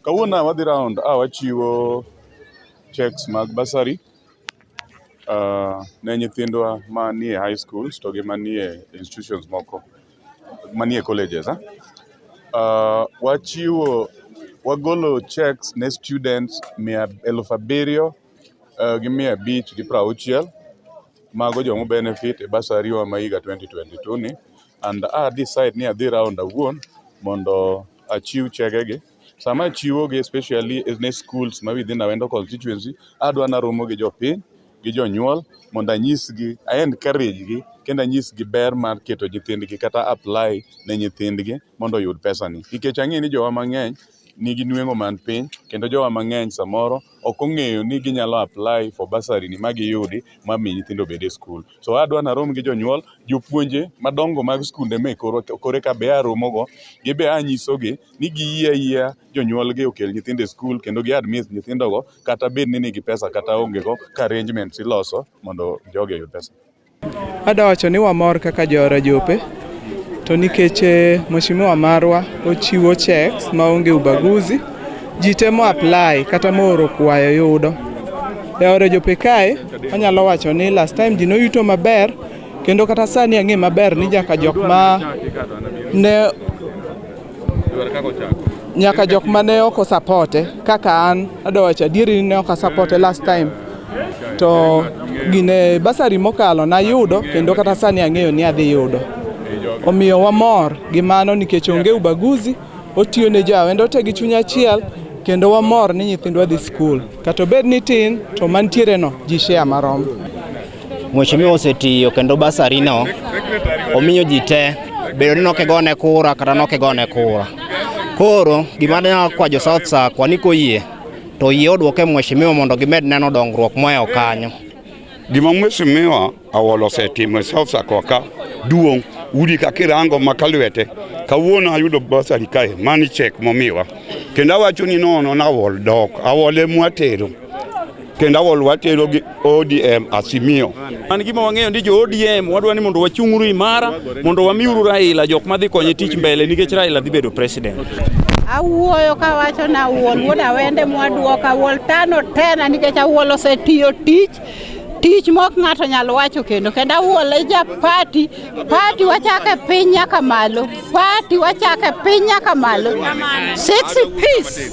Kawuono wadhi round wachiwo checks mag bursary ne nyithindwa manie high schools to gi manie institutions moko manie colleges. Wagolo checks ne students 7,560 mago jomo benefit e bursary wa higa 2022 ni, and decide ni adhi round awuon mondo achiw chegegi. Sama achiwogi especially ne schools ma within Awendo constituency, adwa naromo gi jopiny gi jonyuol mondo anyisgi, encourage gi kendo anyisgi ber mar keto nyithindgi kata apply ne nyithindgi mondo oyud pesani. Nikech ang'e ni jowa mang'eny nigi nweng'o man piny, kendo jowa mang'eny samoro ok ong'eyo ni ginyalo apply for bursary ni magiyudi mami nyithindo bed e skul. So adwa narom gi jonyuol, jopuonje madongo mag skunde me kore ka be aromogo, gibe anyisogi ni giyie jonyuolgi okel nyithindo e skul kendo gi admit nyithindogo kata bed ni nigi pesa kata ongego, ka arrangements iloso mondo jogi oyud pesa. Adwa wacho ni wamor kaka joora jope, to nikech mheshimiwa marwa ochiwo checks maonge ubaguzi, ji temo apply kata mooro kwayo yudo. Eore jope kae, anyalo wacho ni last time ji noyuto maber, kendo kata sani ang'e maber ni nyaka jok ma ne oko supporte, kaka an adwa wacho adieri ni ne oko supporte last time. To gine bursary mokalo na yudo, kendo kata sani ang'eyo ni adhi yudo. Omiyo wamor gi mano nikech onge ubaguzi, otiyo ne jo Awendo te gi chuny achiel, kendo wamor ni nyithindwa dhi skul. Kata bed ni tin to mantiere no ji share marom. Mheshimiwa osetiyo kendo bursary no omiyo ji te, bedo ni nokigone kura kata nokigone kura. Koro gima nyalo kwa jo South Saa kwa ni koyie to yie odwoke mheshimiwa mondo gimed neno dongruok moyo kanyo. Gima mheshimiwa Awolo osetimo e South Saa ka duong' udi kakirango makalwete, kawuono ayudo bursary kae mani check momiwa, kendo awacho ni nono na Awol dok, Awole mwatero, kendo Awol watero gi ODM Asimio. An gima wang'eyo ni jo ODM wadwa ni mondo wachung'uru imara, mondo wamiuru Raila jok madhi konye tich mbele, nikech Raila dhi bedo president. Awuoyo ka wacho na Awol wuod Awende mwaduoka, Awol tano tena nikech Awol osetiyo tich mok ng'ato nyalo wacho kendo Awol e ja party wachake piny nyaka malo, 60 piece.